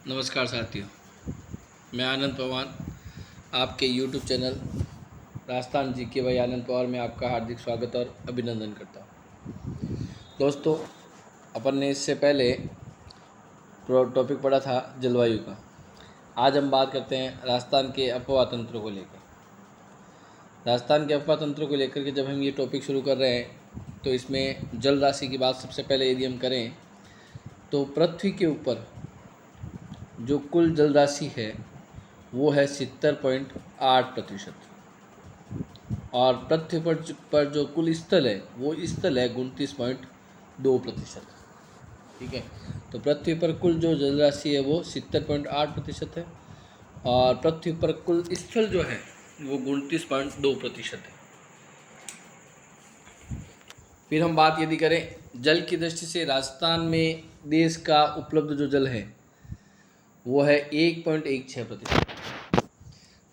नमस्कार साथियों, मैं आनंद पवार आपके YouTube चैनल राजस्थान जीके भाई आनंद पवार में आपका हार्दिक स्वागत और अभिनंदन करता हूँ। दोस्तों, अपन ने इससे पहले टॉपिक पढ़ा था जलवायु का। आज हम बात करते हैं राजस्थान के अफवाह तंत्र को लेकर। राजस्थान के अफवाह तंत्र को लेकर के जब हम ये टॉपिक शुरू कर रहे हैं तो इसमें जल राशि की बात सबसे पहले यदि हम करें तो पृथ्वी के ऊपर जो कुल जल राशि है वो है 70.8% और पृथ्वी पर जो कुल स्थल है वो स्थल है 29.2%। ठीक है, तो पृथ्वी पर कुल जो जल राशि है वो 70.8% है और पृथ्वी पर कुल स्थल जो है वो 29.2% है। फिर हम बात यदि करें जल की दृष्टि से, राजस्थान में देश का उपलब्ध जो जल है वो है 1.16%।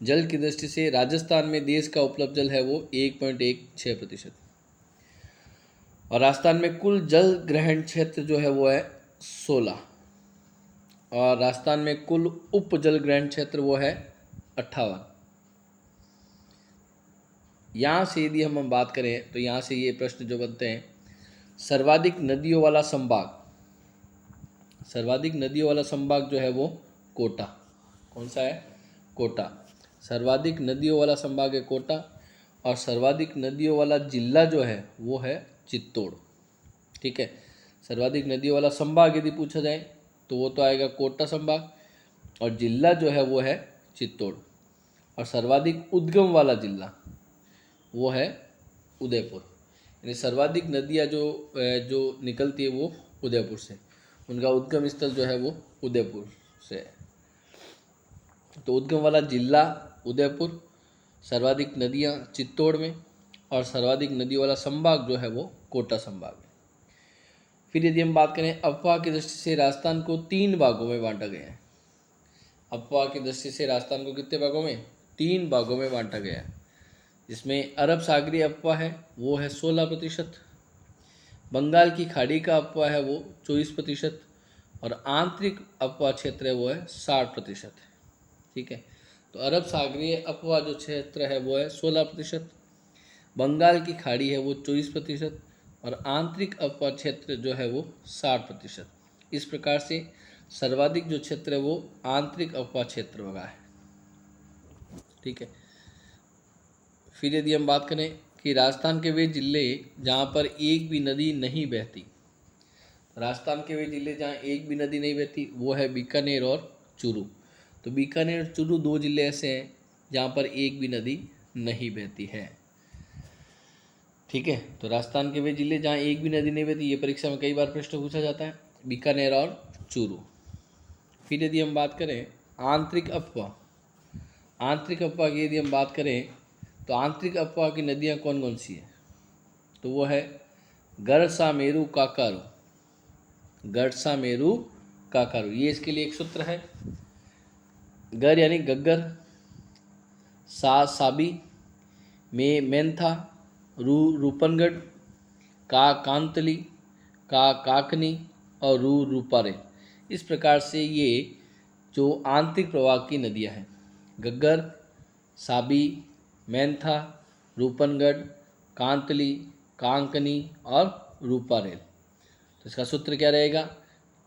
जल की दृष्टि से राजस्थान में देश का उपलब्ध जल है वो 1.16%। और राजस्थान में कुल जल ग्रहण क्षेत्र जो है वो है 16 और राजस्थान में कुल उप जल ग्रहण क्षेत्र वो है 58। यहाँ से यदि हम बात करें तो यहाँ से ये प्रश्न जो बनते हैं, सर्वाधिक नदियों वाला संभाग, सर्वाधिक नदियों वाला संभाग जो है वो कोटा। कौन सा है? कोटा। सर्वाधिक नदियों वाला संभाग है कोटा और सर्वाधिक नदियों वाला जिला जो है वो है चित्तौड़। ठीक है, सर्वाधिक नदियों वाला संभाग यदि पूछा जाए तो वो तो आएगा कोटा संभाग और जिला जो है वो है चित्तौड़। और सर्वाधिक उद्गम वाला जिला वो है उदयपुर। यानी सर्वाधिक नदियाँ जो निकलती है वो उदयपुर से, उनका उद्गम स्थल जो है वो उदयपुर से है। तो उद्गम वाला जिला उदयपुर, सर्वाधिक नदियाँ चित्तौड़ में और सर्वाधिक नदी वाला संभाग जो है वो कोटा संभाग है। फिर यदि हम बात करें अफवाह की दृष्टि से, राजस्थान को 3 भागों में बांटा गया है। अफवाह की दृष्टि से राजस्थान को कितने भागों में? 3 भागों में बांटा गया है, जिसमें अरब सागरीय अफवाह है वो है 16%, बंगाल की खाड़ी का अफवाह है वो 24% और आंतरिक अफवाह क्षेत्र है वो है 60%। ठीक है, तो अरब सागरीय अफवाह जो क्षेत्र है वो है 16%, बंगाल की खाड़ी है वो 24% और आंतरिक अफवाह क्षेत्र जो है वो 60%। इस प्रकार से सर्वाधिक जो क्षेत्र है वो आंतरिक अफवाह क्षेत्र होगा है। ठीक है, फिर यदि हम बात करें कि राजस्थान के वे जिले जहाँ पर एक भी नदी नहीं बहती, राजस्थान के वे जिले जहाँ एक भी नदी नहीं बहती वो है बीकानेर और चूरू। तो बीकानेर और चूरू 2 जिले ऐसे हैं जहाँ पर एक भी नदी नहीं बहती है। ठीक है, तो राजस्थान के वे जिले जहाँ एक भी नदी नहीं बहती, ये परीक्षा में कई बार प्रश्न पूछा जाता है, बीकानेर और चूरू। फिर यदि हम बात करें आंतरिक अफवाह, आंतरिक अफवाह की यदि हम बात करें तो आंतरिक अफवाह की नदियाँ कौन कौन सी हैं? तो वो है गढ़सा, मेरू, काकारू। गढ़सा, मेरू, काकारू, ये इसके लिए एक सूत्र है। गर यानी गग्गर, सा साबी, में मेंथा, रू रूपनगढ़, का कांतली, का काकनी और रू रूपारे। इस प्रकार से ये जो आंतरिक प्रवाह की नदियाँ हैं, गग्गर, साबी, मेंथा, रूपनगढ़, कांतली, कांकनी और रूपारेल। तो इसका सूत्र क्या रहेगा?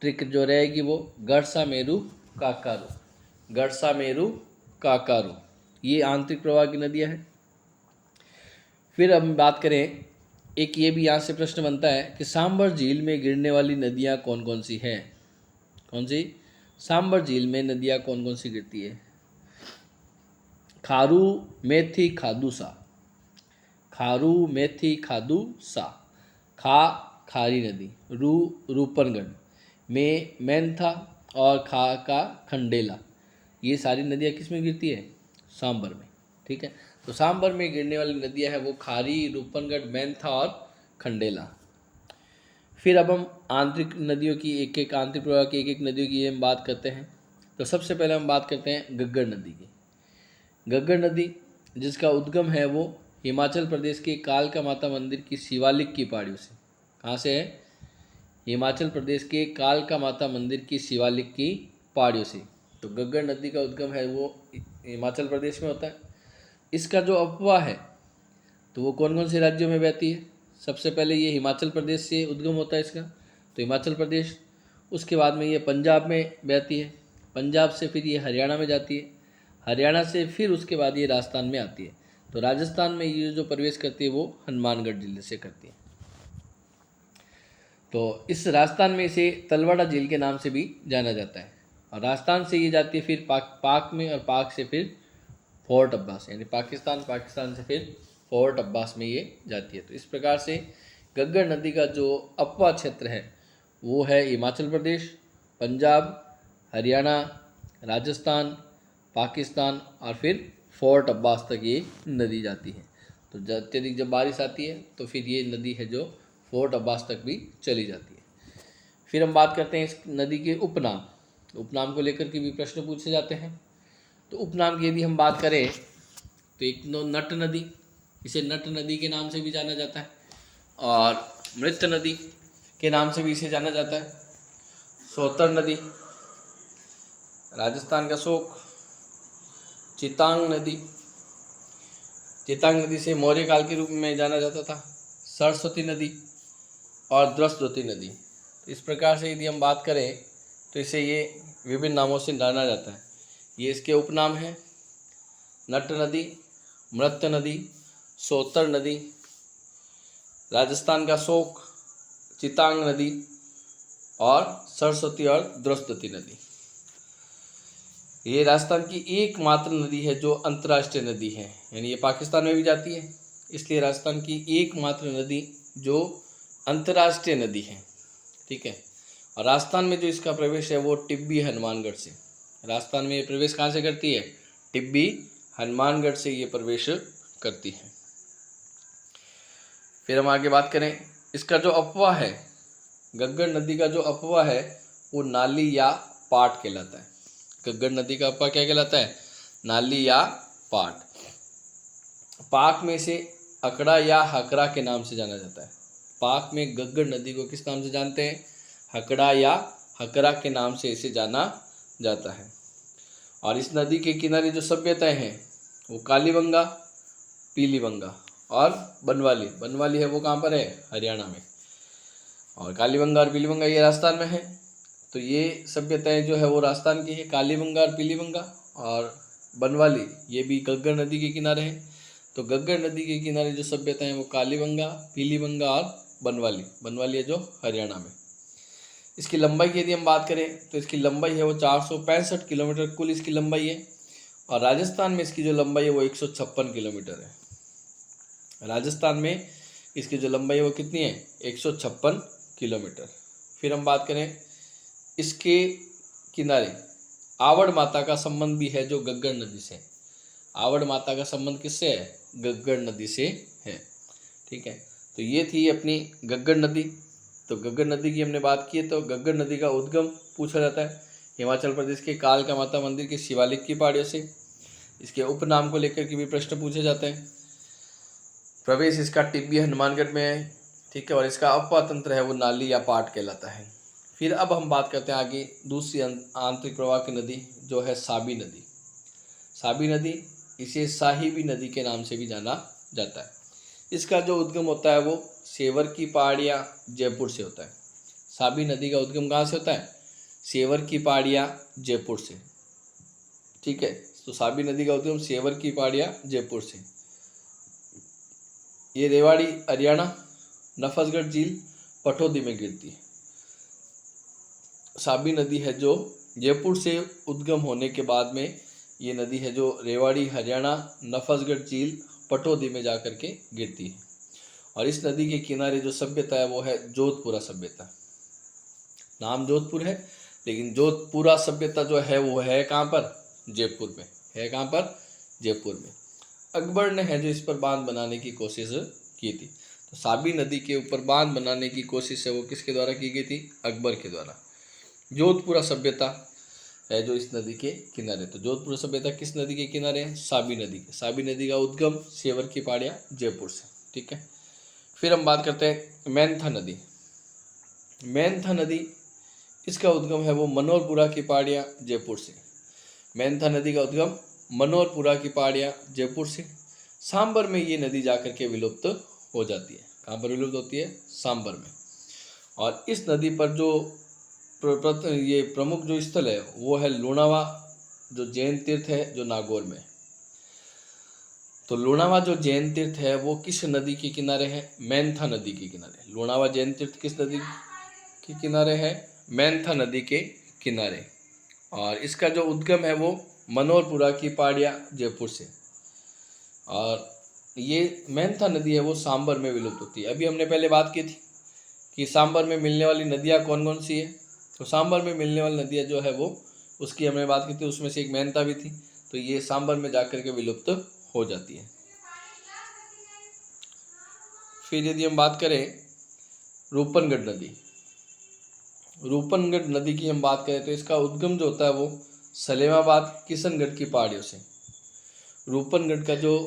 ट्रिक जो रहेगी वो गढ़सा, मेरू, काकारू। गढ़सा, मेरू, काकारू, ये आंतरिक प्रवाह की नदियाँ हैं। फिर हम बात करें, एक ये भी यहाँ से प्रश्न बनता है कि सांबर झील में गिरने वाली नदियाँ कौन कौन सी हैं? कौन सी? सांबर झील में नदियाँ कौन कौन सी गिरती है? खारू, मेथी, खादूसा। खारू, मेथी, खादूसा। खा खारी नदी, रू रूपनगढ़, में मेंथा और खा का खंडेला। ये सारी नदियाँ किस में गिरती है? सांबर में। ठीक है, तो सांबर में गिरने वाली नदियाँ है वो खारी, रूपनगढ़, मेंथा और खंडेला। फिर अब हम आंतरिक नदियों की एक एक आंतरिक प्रवाह की एक एक नदियों की हम बात करते हैं। तो सबसे पहले हम बात करते हैं गग्गर नदी की। गग्गर नदी जिसका उद्गम है वो हिमाचल प्रदेश के कालका माता मंदिर की शिवालिक की पहाड़ियों से। कहाँ से है? हिमाचल प्रदेश के कालका माता मंदिर की शिवालिक की पहाड़ियों से। तो गग्गर नदी का उद्गम है वो हिमाचल प्रदेश में होता है। इसका जो अपवाह है तो वो कौन कौन से राज्यों में बहती है? सबसे पहले ये हिमाचल प्रदेश से उद्गम होता है इसका, तो हिमाचल प्रदेश। उसके बाद में ये पंजाब में बहती है, पंजाब से फिर ये हरियाणा में जाती है, हरियाणा से फिर उसके बाद ये राजस्थान में आती है। तो राजस्थान में ये जो प्रवेश करती है वो हनुमानगढ़ जिले से करती है। तो इस राजस्थान में इसे तलवाड़ा झील के नाम से भी जाना जाता है। और राजस्थान से ये जाती है फिर पाक में, और पाक से फिर फोर्ट अब्बास, यानी पाकिस्तान से फिर फोर्ट अब्बास में ये जाती है। तो इस प्रकार से गग्गर नदी का जो अपवा क्षेत्र है वो है हिमाचल प्रदेश, पंजाब, हरियाणा, राजस्थान, पाकिस्तान और फिर फोर्ट अब्बास तक ये नदी जाती है। तो अत्यधिक जब बारिश आती है तो फिर ये नदी है जो फोर्ट अब्बास तक भी चली जाती है। फिर हम बात करते हैं इस नदी के उपनाम। उपनाम को लेकर के भी प्रश्न पूछे जाते हैं। तो उपनाम की यदि हम बात करें तो एक नट नदी, इसे नट नदी के नाम से भी जाना जाता है, और मृत नदी के नाम से भी इसे जाना जाता है। सोतर नदी, राजस्थान का शोक, चितांग नदी, चितांग नदी से मौर्य काल के रूप में जाना जाता था, सरस्वती नदी और द्रष्टद्वती नदी। इस प्रकार से यदि हम बात करें तो इसे ये विभिन्न नामों से जाना जाता है। ये इसके उपनाम हैं: नट नदी, मृत नदी, सोतर नदी, राजस्थान का शोक, चितांग नदी और सरस्वती और द्रष्टद्वती नदी। ये राजस्थान की एकमात्र नदी है जो अंतर्राष्ट्रीय नदी है, यानी ये पाकिस्तान में भी जाती है, इसलिए राजस्थान की एकमात्र नदी जो अंतर्राष्ट्रीय नदी है। ठीक है। और राजस्थान में जो इसका प्रवेश है वो टिब्बी हनुमानगढ़ से, राजस्थान में ये प्रवेश कहाँ से करती है? टिब्बी हनुमानगढ़ से ये प्रवेश करती है। फिर हम आगे बात करें, इसका जो अपवाह है, गग्गर नदी का जो अपवाह है वो नाली या पाट कहलाता है। गग्गर नदी का अपवाह क्या कहलाता है? नाली या पाट। पाक में से अकड़ा या हकरा के नाम से जाना जाता है। पाक में गग्गर नदी को किस नाम से जानते हैं? हकड़ा या हकरा के नाम से इसे जाना जाता है। और इस नदी के किनारे जो सभ्यताएं हैं वो कालीबंगा, पीलीबंगा और बनवाली। बनवाली है वो कहाँ पर है? हरियाणा में। और कालीबंगा और पीलीबंगा ये राजस्थान में है। तो ये सभ्यताएं जो है वो राजस्थान की है, कालीबंगा और पीलीबंगा। और बनवाली ये भी गग्गर नदी के किनारे है। तो गग्गर नदी के किनारे जो सभ्यताएं हैं वो कालीबंगा, पीलीबंगा और बनवाली। बनवाली है जो हरियाणा में। इसकी लंबाई की यदि हम बात करें तो इसकी लंबाई है वो 465 किलोमीटर कुल इसकी लंबाई है। और राजस्थान में इसकी जो लंबाई है वो 156 किलोमीटर है। राजस्थान में इसकी जो लंबाई है वो कितनी है? 156 किलोमीटर। फिर हम बात करें इसके किनारे आवड़ माता का संबंध भी है जो गग्गर नदी से। आवड़ माता का संबंध किससे है? गग्गर नदी से है। ठीक है। तो ये थी अपनी गग्गर नदी। तो गग्गर नदी की हमने बात की है। तो गग्गर नदी का उद्गम पूछा जाता है हिमाचल प्रदेश के कालका माता मंदिर के शिवालिक की पहाड़ियों से। इसके उपनाम को लेकर के भी प्रश्न पूछे जाते हैं। प्रवेश इसका टिब्बी हनुमानगढ़ में है। ठीक है। और इसका अपवा तंत्र है वो नाली या पाट कहलाता है। फिर अब हम बात करते हैं आगे दूसरी आंतरिक प्रवाह की नदी जो है साबी नदी। साबी नदी, इसे साहिबी नदी के नाम से भी जाना जाता है। इसका जो उद्गम होता है वो सेवर की पहाड़ियाँ जयपुर से होता है। साबी नदी का उद्गम कहाँ से होता है? सेवर की पहाड़ियाँ जयपुर से। ठीक है। तो साबी नदी का उद्गम सेवर की पहाड़ियाँ जयपुर से। ये रेवाड़ी हरियाणा, नफसगढ़ झील, पटौदी में गिरती है। साबी नदी है जो जयपुर से उद्गम होने के बाद में ये नदी है जो रेवाड़ी हरियाणा, नफसगढ़ झील, पटौदी में जा कर के गिरती है। और इस नदी के किनारे जो सभ्यता है वो है जोधपुरा सभ्यता। नाम जोधपुर है लेकिन जोधपुरा सभ्यता जो है वो है कहाँ पर? जयपुर में है। कहाँ पर? जयपुर में। अकबर ने है जो इस पर बांध बनाने की कोशिश की थी। तो साबी नदी के ऊपर बांध बनाने की कोशिश है वो किसके द्वारा की गई थी? अकबर के द्वारा। जोधपुरा सभ्यता है जो इस नदी के किनारे। तो जोधपुरा सभ्यता किस नदी के किनारे है? साबी नदी के। साबी नदी का उद्गम सेवर की पहाड़ियाँ जयपुर से। ठीक है। फिर हम बात करते हैं मेंथा नदी। मेंथा नदी इसका उद्गम है वो मनोहरपुरा की पहाड़ियाँ जयपुर से। मेंथा नदी का उद्गम मनोहरपुरा की पहाड़ियाँ जयपुर से। सांबर में ये नदी जाकर के विलुप्त हो जाती है। कहाँ पर विलुप्त होती है? सांबर में। और इस नदी पर जो ये प्रमुख जो स्थल है वो है लूणावा, जो जैन तीर्थ है जो नागौर में। तो लूणावा जो जैन तीर्थ है वो किस नदी के किनारे है? मेंथा नदी के किनारे। लूणावा जैन तीर्थ किस नदी के किनारे है? मेंथा नदी के किनारे। और इसका जो उद्गम है वो मनोहरपुरा की पहाड़ियाँ जयपुर से। और ये मेंथा नदी है वो सांबर में विलुप्त होती है। अभी हमने पहले बात की थी कि सांबर में मिलने वाली नदियाँ कौन कौन सी है। तो सांबर में मिलने वाली नदियाँ जो है वो उसकी हमने बात की थी, उसमें से एक मेंथा भी थी। तो ये सांबर में जाकर के विलुप्त हो जाती है। फिर यदि हम बात करें रूपनगढ़ नदी, रूपनगढ़ नदी की हम बात करें तो इसका उद्गम जो होता है वो सलेमाबाद किशनगढ़ की पहाड़ियों से। रूपनगढ़ का जो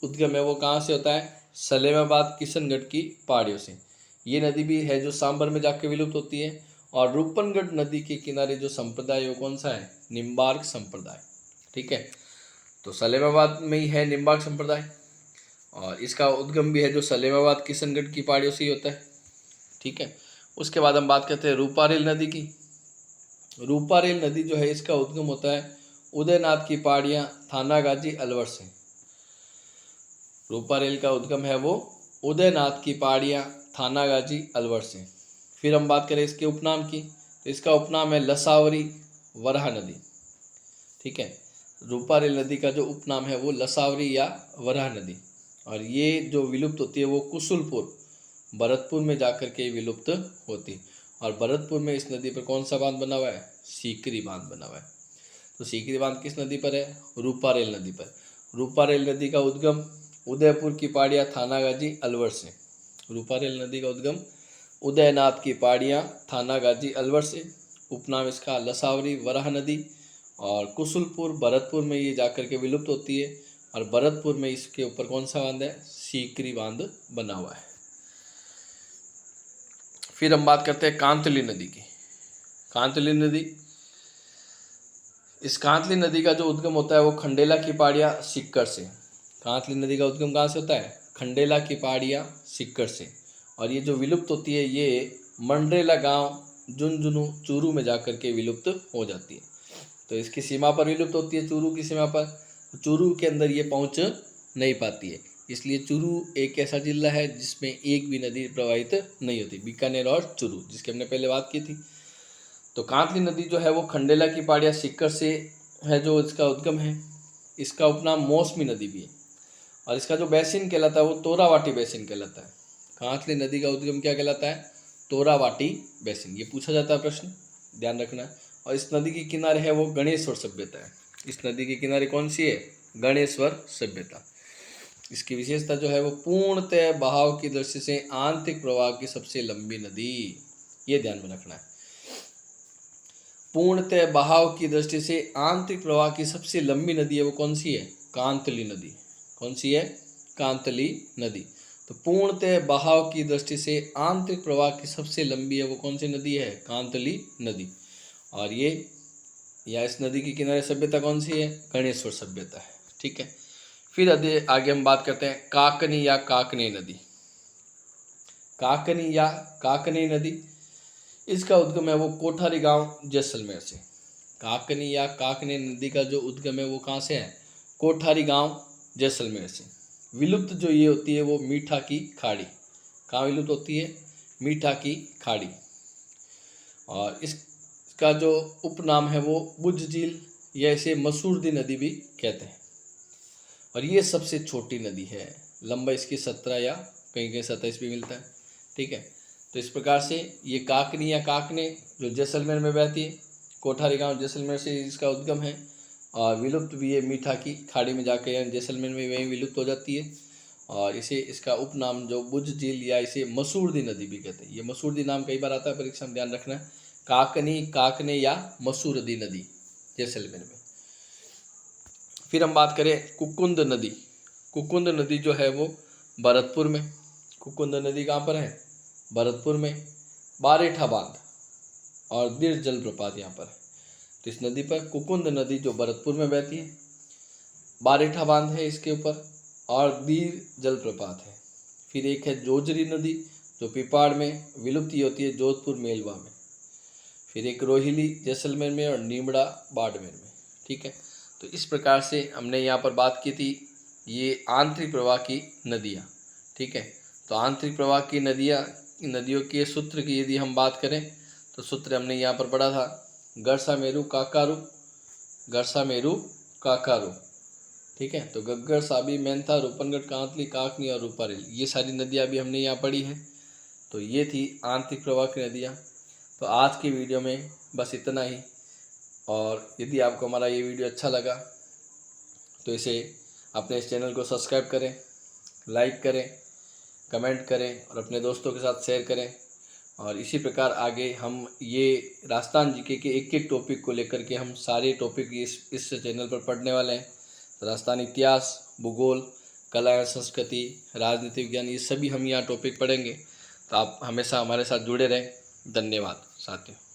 उद्गम है वो कहाँ से होता है? सलेमाबाद किशनगढ़ की पहाड़ियों से। ये नदी भी है जो सांबर में जाके विलुप्त होती है। और रूपनगढ़ नदी के किनारे जो संप्रदाय वो कौन सा है? निम्बार्क संप्रदाय। ठीक है, तो सलेमाबाद में ही है निम्बार्क संप्रदाय। और इसका उद्गम भी है जो सलेमाबाद किशनगढ़ की पहाड़ियों से ही होता है। ठीक है, उसके बाद हम बात करते हैं रूपारेल नदी की। रूपारेल नदी जो है इसका उद्गम होता है उदयनाथ की पहाड़ियाँ थानागाजी अलवर से। रूपारेल का उद्गम है वो उदयनाथ की पहाड़ियाँ थानागाजी अलवर से। फिर हम बात करें इसके उपनाम की, तो इसका उपनाम है लसावरी वराह नदी। ठीक है, रूपारेल नदी का जो उपनाम है वो लसावरी या वराह नदी। और ये जो विलुप्त होती है वो कुसुलपुर भरतपुर में जाकर के विलुप्त होती। और भरतपुर में इस नदी पर कौन सा बांध बना हुआ है? सीकरी बांध बना हुआ है। तो सीकरी बांध किस नदी पर है? रूपारेल नदी पर। रूपारेल नदी का उद्गम उदयपुर की पहाड़ियाँ थानागाजी अलवर से। रूपारेल नदी का उद्गम उदयनाथ की पहाड़ियाँ थानागाजी अलवर से। उपनाम इसका लसावरी वराह नदी। और कुसुलपुर भरतपुर में ये जाकर के विलुप्त होती है। और भरतपुर में इसके ऊपर कौन सा बांध है? सीकरी बांध बना हुआ है। फिर हम बात करते हैं कांतली नदी की। कांतली नदी, इस कांतली नदी का जो उद्गम होता है वो खंडेला की पहाड़ियाँ सिक्कर से। कांतली नदी का उद्गम कहाँ से होता है? खंडेला की पहाड़ियाँ सिक्कर से। और ये जो विलुप्त होती है ये मंडरेला गांव झुंझुनू चूरू में जाकर के विलुप्त हो जाती है। तो इसकी सीमा पर विलुप्त होती है, चूरू की सीमा पर। चूरू के अंदर ये पहुँच नहीं पाती है, इसलिए चूरू एक ऐसा जिला है जिसमें एक भी नदी प्रवाहित नहीं होती। बीकानेर और चूरू, जिसकी हमने पहले बात की थी। तो कांतली नदी जो है वो खंडेला की पहाड़ियाँ सिक्कर से है जो इसका उद्गम है। इसका उपनाम मौसमी नदी भी है। और इसका जो बेसिन कहलाता है वो तोरावाटी बेसिन कहलाता है। कांतली नदी का उद्गम क्या कहलाता है? तोरावाटी बेसिन। ये पूछा जाता है प्रश्न, ध्यान रखना। और इस नदी के किनारे है वो गणेश्वर सभ्यता है। इस नदी के किनारे कौन सी है? गणेश्वर सभ्यता। इसकी विशेषता जो है वो पूर्णतः बहाव की दृष्टि से आंतरिक प्रवाह की सबसे लंबी नदी। ये ध्यान में रखना है। पूर्णतः बहाव की दृष्टि से आंतरिक प्रवाह की सबसे लंबी नदी है वो कौन सी है? कांतली नदी। कौन सी है? कांतली नदी। तो पूर्णतः बहाव की दृष्टि से आंतरिक प्रवाह की सबसे लंबी है वो कौन सी नदी है? कांतली नदी। और ये या इस नदी के किनारे सभ्यता कौन सी है? गणेश्वर सभ्यता है। ठीक है, फिर आगे हम बात करते हैं काकनी या काकने नदी। काकनी या काकने नदी, इसका उद्गम है वो कोठारी गांव जैसलमेर से। काकनी या काकने नदी का जो उद्गम है वो कहाँ से है? कोठारी गांव जैसलमेर से। विलुप्त जो ये होती है वो मीठा की खाड़ी। कहाँ विलुप्त होती है? मीठा की खाड़ी। और इसका जो उपनाम है वो बुझ झील या इसे मसूरदी नदी भी कहते हैं। और ये सबसे छोटी नदी है, लंबा इसकी 17 या कहीं कहीं 27 भी मिलता है। ठीक है, तो इस प्रकार से ये काकनी या काकने जो जैसलमेर में बहती है, कोठारी गांव जैसलमेर से इसका उद्गम है। और विलुप्त भी ये मीठा की खाड़ी में जाकर यानी जैसलमेर में वहीं विलुप्त हो जाती है। और इसे इसका उपनाम जो बुझ झील या इसे मसूरदी नदी भी कहते हैं। ये मसूरदी नाम कई बार आता है परीक्षा में, ध्यान रखना। काकनी, काकने या मसूरदी नदी जैसलमेर में। फिर हम बात करें कुकुंद नदी। कुकुंद नदी जो है वो भरतपुर में। कुकुंद नदी कहाँ पर है? भरतपुर में। बारेठा बांध और दीर्घ जलप्रपात यहाँ पर है। तो इस नदी पर कुकुंद नदी जो भरतपुर में बहती है, बारेठा बांध है इसके ऊपर, और दीर्घ जलप्रपात है। फिर एक है जोजरी नदी जो पिपाड़ में विलुप्ति होती है, जोधपुर मेलवा में। फिर एक रोहिली जैसलमेर में और नीमड़ा बाड़मेर में। ठीक है, तो इस प्रकार से हमने यहाँ पर बात की थी ये आंतरिक प्रवाह की नदियाँ। ठीक है, तो आंतरिक प्रवाह की नदियों के सूत्र की यदि हम बात करें तो सूत्र हमने यहाँ पर पढ़ा था गरसा मेरु काकारू। ठीक है, तो गग्गर, साबी, मेंथा, रूपनगढ़, कांतली, काकनी और रूपारेल, ये सारी नदियाँ भी हमने यहाँ पढ़ी हैं। तो ये थी आंतरिक प्रवाह की नदियाँ। तो आज की वीडियो में बस इतना ही, और यदि आपको हमारा ये वीडियो अच्छा लगा तो अपने इस चैनल को सब्सक्राइब करें, लाइक करें, कमेंट करें और अपने दोस्तों के साथ शेयर करें। और इसी प्रकार आगे हम ये राजस्थान जीके के एक टॉपिक को लेकर के हम सारे टॉपिक इस चैनल पर पढ़ने वाले हैं। राजस्थान इतिहास, भूगोल, कला एवं संस्कृति, राजनीति विज्ञान, ये सभी हम यहाँ टॉपिक पढ़ेंगे। तो आप हमेशा हमारे साथ जुड़े रहें। धन्यवाद साथियों।